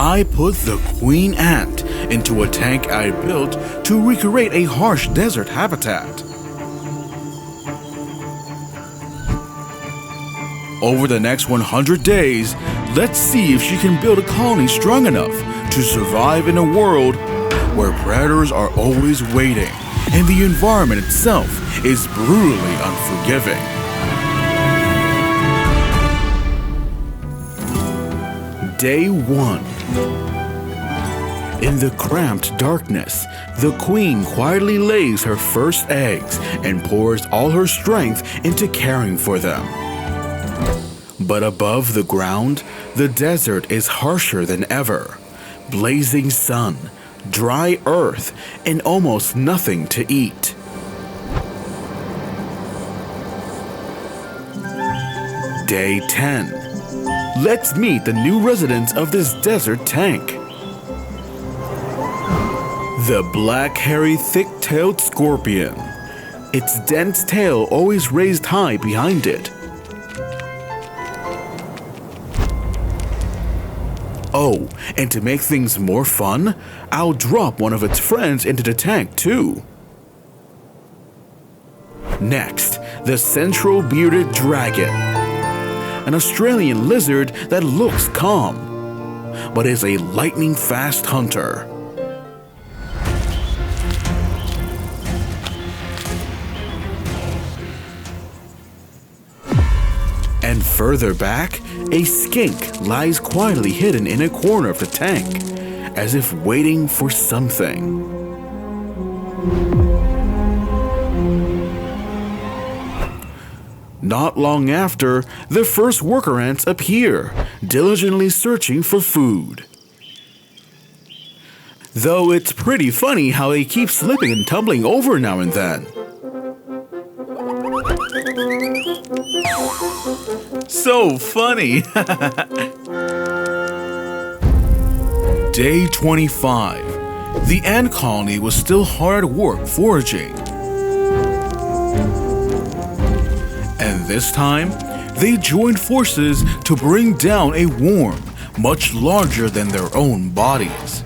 I put the queen ant into a tank I built to recreate a harsh desert habitat. Over the next 100 days, let's see if she can build a colony strong enough to survive in a world where predators are always waiting and the environment itself is brutally unforgiving. Day 1. In the cramped darkness, the queen quietly lays her first eggs and pours all her strength into caring for them. But above the ground, the desert is harsher than ever. Blazing sun, dry earth, and almost nothing to eat. Day 10. Let's meet the new residents of this desert tank. The black, hairy, thick-tailed scorpion. Its dense tail always raised high behind it. Oh, and to make things more fun, I'll drop one of its friends into the tank too. Next, the central bearded dragon. An Australian lizard that looks calm, but is a lightning-fast hunter. And further back, a skink lies quietly hidden in a corner of the tank, as if waiting for something. Not long after, the first worker ants appear, diligently searching for food. Though it's pretty funny how they keep slipping and tumbling over now and then. So funny! Day 25. The ant colony was still hard at work foraging. And this time, they joined forces to bring down a worm much larger than their own bodies.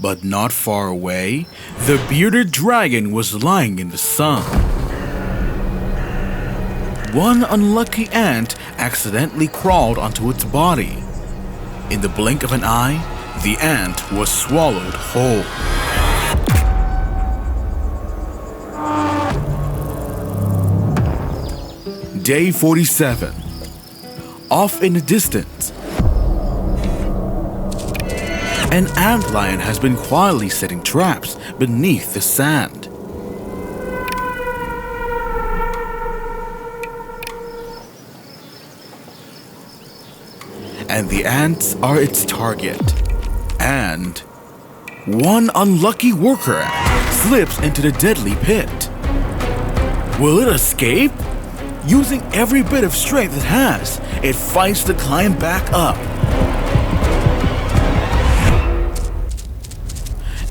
But not far away, the bearded dragon was lying in the sun. One unlucky ant accidentally crawled onto its body. In the blink of an eye, the ant was swallowed whole. Day 47. Off in the distance, an antlion has been quietly setting traps beneath the sand. And the ants are its target. And one unlucky worker ant slips into the deadly pit. Will it escape? Using every bit of strength it has, it fights to climb back up.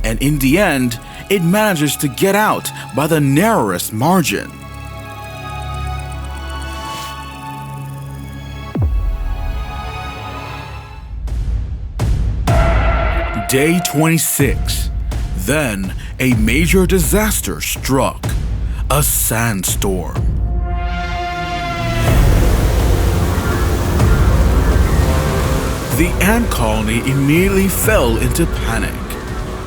And in the end, it manages to get out by the narrowest margin. Day 26. Then a major disaster struck. A sandstorm. The ant colony immediately fell into panic.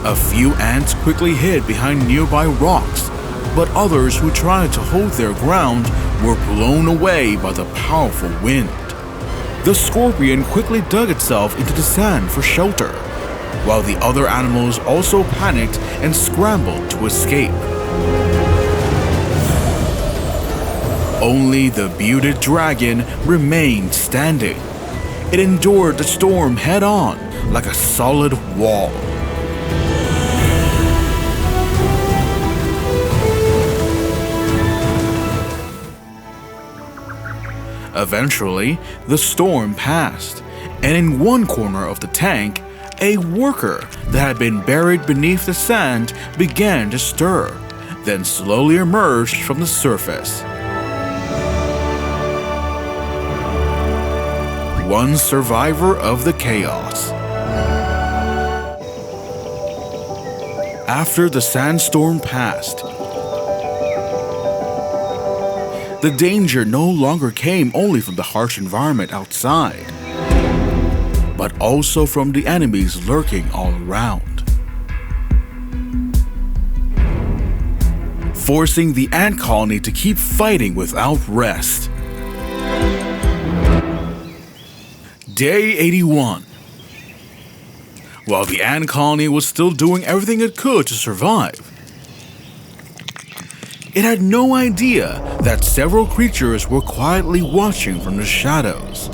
A few ants quickly hid behind nearby rocks, but others who tried to hold their ground were blown away by the powerful wind. The scorpion quickly dug itself into the sand for shelter, while the other animals also panicked and scrambled to escape. Only the bearded dragon remained standing. It endured the storm head-on like a solid wall. Eventually, the storm passed, and in one corner of the tank, a worker that had been buried beneath the sand began to stir, then slowly emerged from the surface. One survivor of the chaos. After the sandstorm passed, the danger no longer came only from the harsh environment outside, but also from the enemies lurking all around, forcing the ant colony to keep fighting without rest. Day 81. While the ant colony was still doing everything it could to survive, it had no idea that several creatures were quietly watching from the shadows.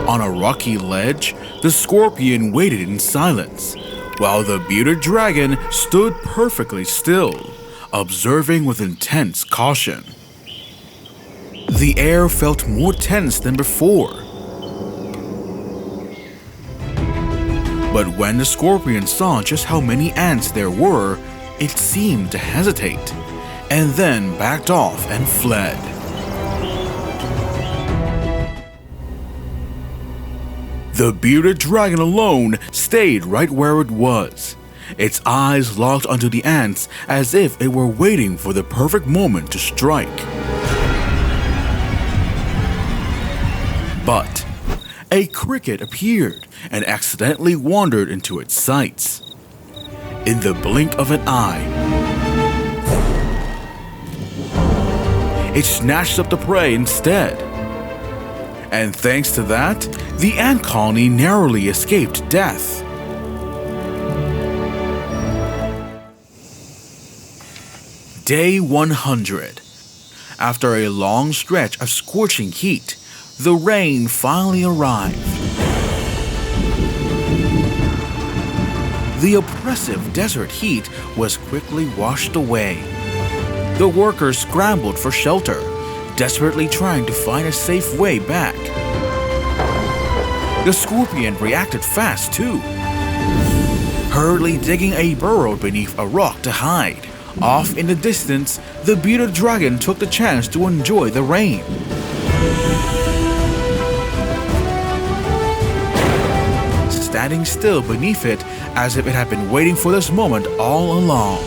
On a rocky ledge, the scorpion waited in silence, while the bearded dragon stood perfectly still, observing with intense caution. The air felt more tense than before. But when the scorpion saw just how many ants there were, it seemed to hesitate, and then backed off and fled. The bearded dragon alone stayed right where it was, its eyes locked onto the ants as if it were waiting for the perfect moment to strike. But a cricket appeared and accidentally wandered into its sights. In the blink of an eye, it snatched up the prey instead. And thanks to that, the ant colony narrowly escaped death. Day 100. After a long stretch of scorching heat, the rain finally arrived. The oppressive desert heat was quickly washed away. The workers scrambled for shelter, desperately trying to find a safe way back. The scorpion reacted fast too, hurriedly digging a burrow beneath a rock to hide. Off in the distance, the bearded dragon took the chance to enjoy the rain. Standing still beneath it as if it had been waiting for this moment all along.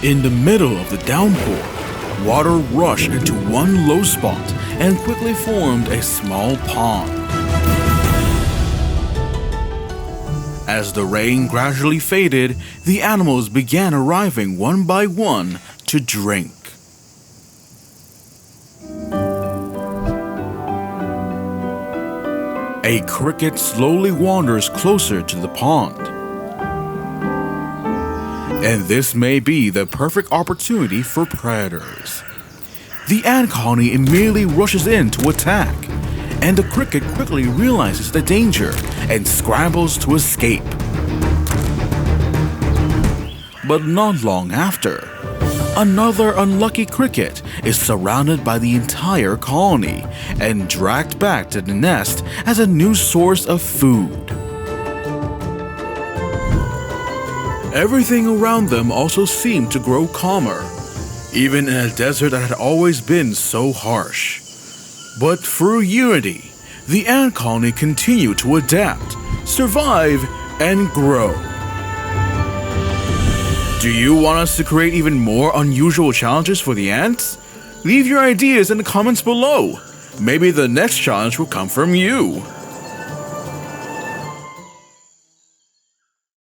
In the middle of the downpour, water rushed into one low spot and quickly formed a small pond. As the rain gradually faded, the animals began arriving one by one to drink. A cricket slowly wanders closer to the pond. And this may be the perfect opportunity for predators. The ant colony immediately rushes in to attack, and the cricket quickly realizes the danger and scrambles to escape. But not long after, another unlucky cricket is surrounded by the entire colony and dragged back to the nest as a new source of food. Everything around them also seemed to grow calmer, even in a desert that had always been so harsh. But through unity, the ant colony continued to adapt, survive, and grow. Do you want us to create even more unusual challenges for the ants? Leave your ideas in the comments below. Maybe the next challenge will come from you.